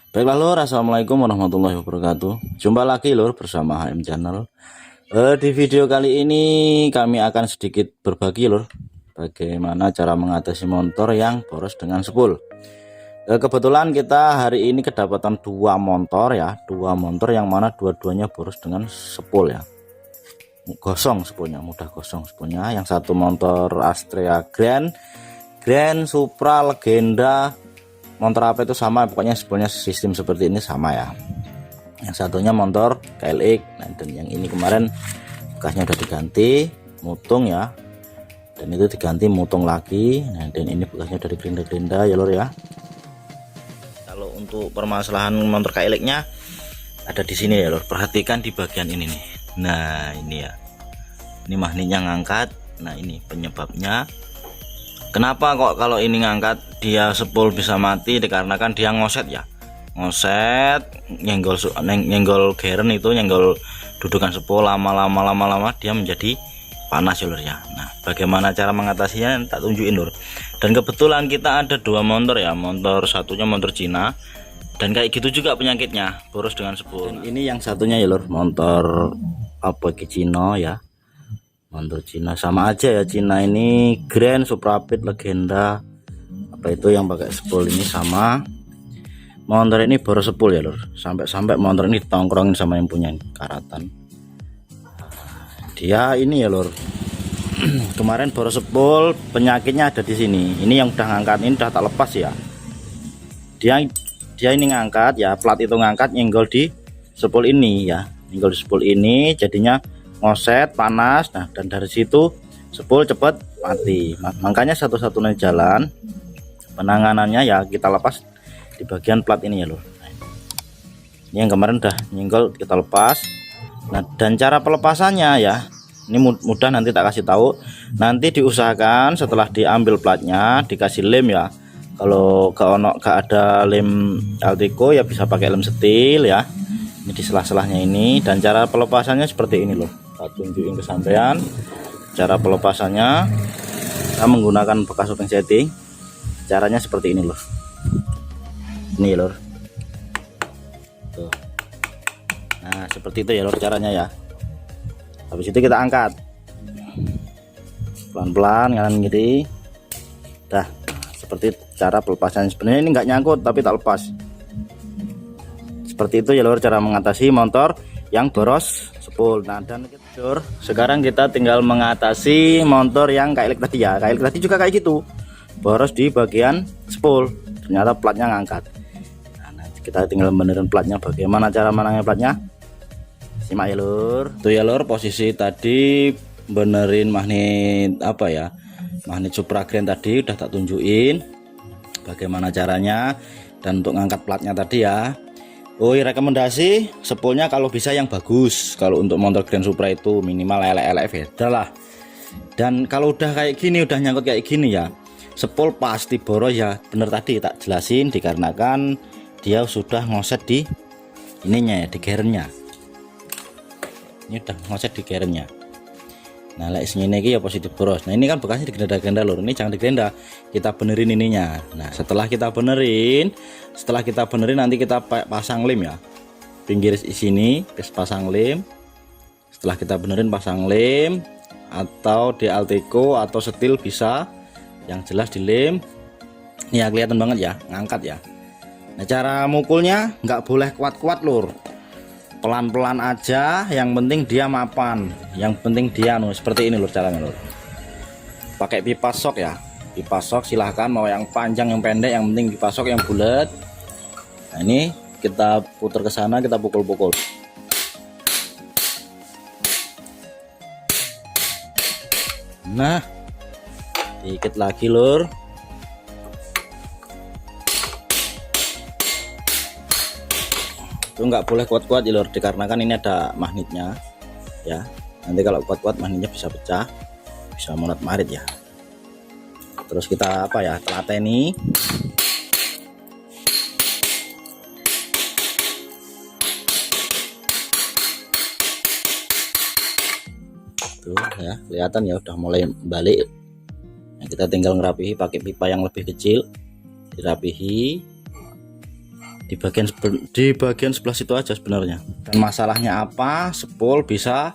Baiklah lur, assalamualaikum warahmatullahi wabarakatuh. Jumpa lagi lur bersama HM Channel. Di video kali ini kami akan sedikit berbagi lur, bagaimana cara mengatasi motor yang boros dengan spool. Kebetulan kita hari ini kedapatan dua motor yang mana dua-duanya boros dengan spool ya. Gosong spoolnya, mudah gosong spoolnya. Yang satu motor Astrea Grand Supra Legenda. Motor apa itu sama, pokoknya spoolnya sistem seperti ini sama ya. Yang satunya motor KLX. Nah, dan yang ini kemarin bekasnya udah diganti mutung ya, dan itu diganti mutung lagi. Nah, dan ini bekasnya dari gerinda-gerinda ya lor ya. Kalau untuk permasalahan motor KLX nya ada di sini ya lor, perhatikan di bagian ini nih. Nah ini ya, ini magnetnya ngangkat. Nah ini penyebabnya. Kenapa kok kalau ini ngangkat dia spool bisa mati? Dikarenakan dia ngoset ya, ngoset nyenggol geren itu, nyenggol dudukan spool, lama dia menjadi panas ya lur ya. Nah bagaimana cara mengatasinya tak tunjukin lur. Dan kebetulan kita ada dua motor ya, motor satunya motor Cina, dan kayak gitu juga penyakitnya, boros dengan spool. Dan ini yang satunya ya lur, motor apa Cina ya, motor Cina sama aja ya. Cina ini Grand Supra Legenda apa itu yang pakai spool ini sama. Motor ini boros spool ya lur, sampai motor ini ditongkrongin sama yang punya karatan. Dia ini ya lur, kemarin boros spool, penyakitnya ada di sini. Ini yang udah ngangkat, ini udah tak lepas ya. Dia ini ngangkat ya, plat itu ngangkat nyenggol di spool ini ya, nyenggol di spool ini jadinya ngoset panas. Nah dan dari situ spool cepat mati. Makanya satu-satunya jalan penanganannya ya kita lepas di bagian plat ini ya loh. Ini yang kemarin udah nyenggol kita lepas. Nah dan cara pelepasannya ya ini mudah, nanti tak kasih tahu. Nanti diusahakan setelah diambil platnya dikasih lem ya. Kalau gak ada lem Alteco ya bisa pakai lem setil ya. Ini di selah-selahnya ini. Dan cara pelepasannya seperti ini loh, tak tunjukin ke sampean cara pelepasannya. Kita menggunakan bekas obeng setting, caranya seperti ini loh. Ini lor tuh. Nah seperti itu ya lor caranya ya. Habis itu kita angkat pelan-pelan kanan kiri. Dah seperti cara pelepasannya. Sebenarnya ini nggak nyangkut tapi tak lepas. Seperti itu ya lor cara mengatasi motor yang boros spool. Nah dan sekarang kita tinggal mengatasi motor yang KLX tadi ya. KLX tadi juga kayak gitu, boros di bagian spool, ternyata platnya ngangkat. Nah kita tinggal benerin platnya. Bagaimana cara menangin platnya? Simak ya lur. Tuh ya lur, posisi tadi benerin magnet apa ya, magnet Supra Grand tadi udah tak tunjukin bagaimana caranya. Dan untuk ngangkat platnya tadi ya, oh rekomendasi spoolnya kalau bisa yang bagus. Kalau untuk motor Grand Supra itu minimal LF ya lah. Dan kalau udah kayak gini, udah nyangkut kayak gini ya, spool pasti boros ya. Bener tadi tak jelasin, dikarenakan dia sudah ngoset di ininya ya, di gerennya. Ini udah ngoset di gerennya. Nah like sini ini ya positif boros. Nah ini kan bekasnya digenda-genda lur, ini jangan digenda, kita benerin ininya. Nah setelah kita benerin nanti kita pasang lem ya, pinggir sini pasang lem. Setelah kita benerin pasang lem, atau di Alteco atau setil bisa, yang jelas di lem. Ini ya kelihatan banget ya, ngangkat ya. Nah cara mukulnya nggak boleh kuat-kuat lur, pelan-pelan aja, yang penting dia mapan, yang penting dia seperti ini lur caranya lur. Pakai pipa sok ya, pipa sok silahkan mau yang panjang yang pendek, yang penting pipa sok yang bulat. Nah ini kita putar ke sana, kita pukul-pukul. Nah dikit lagi lur. Itu nggak boleh kuat-kuat ya lur, dikarenakan ini ada magnetnya ya. Nanti kalau kuat-kuat magnetnya bisa pecah, bisa monat marit ya. Terus kita apa ya, telateni. Tuh ya kelihatan ya udah mulai balik. Nah, kita tinggal ngerapihi pakai pipa yang lebih kecil, dirapihi. di bagian sebelah situ aja sebenarnya. Dan masalahnya apa, spol bisa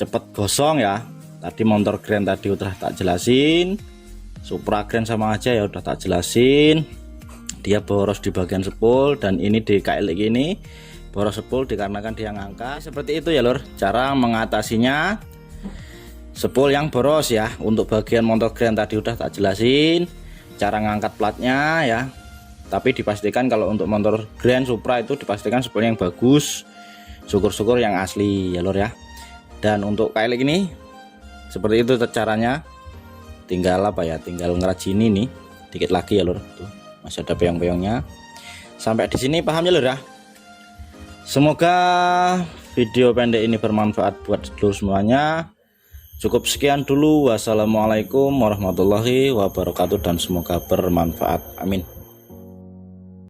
cepet gosong ya. Tadi motor grand tadi udah tak jelasin, Supra grand sama aja ya udah tak jelasin. Dia boros di bagian spol, dan ini di KLX ini boros spol dikarenakan dia ngangkat. Seperti itu ya lur, cara mengatasinya spol yang boros ya. Untuk bagian motor grand tadi udah tak jelasin cara ngangkat platnya ya. Tapi dipastikan kalau untuk motor Grand Supra itu dipastikan spol yang bagus, syukur-syukur yang asli ya lor ya. Dan untuk KLX ini seperti itu caranya, tinggal apa ya, tinggal ngerajin ini dikit lagi ya lor. Tuh, masih ada peyong-peyongnya. Sampai di sini paham ya lor ya. Semoga video pendek ini bermanfaat buat dulur semuanya. Cukup sekian dulu. Wassalamualaikum warahmatullahi wabarakatuh, dan semoga bermanfaat. Amin.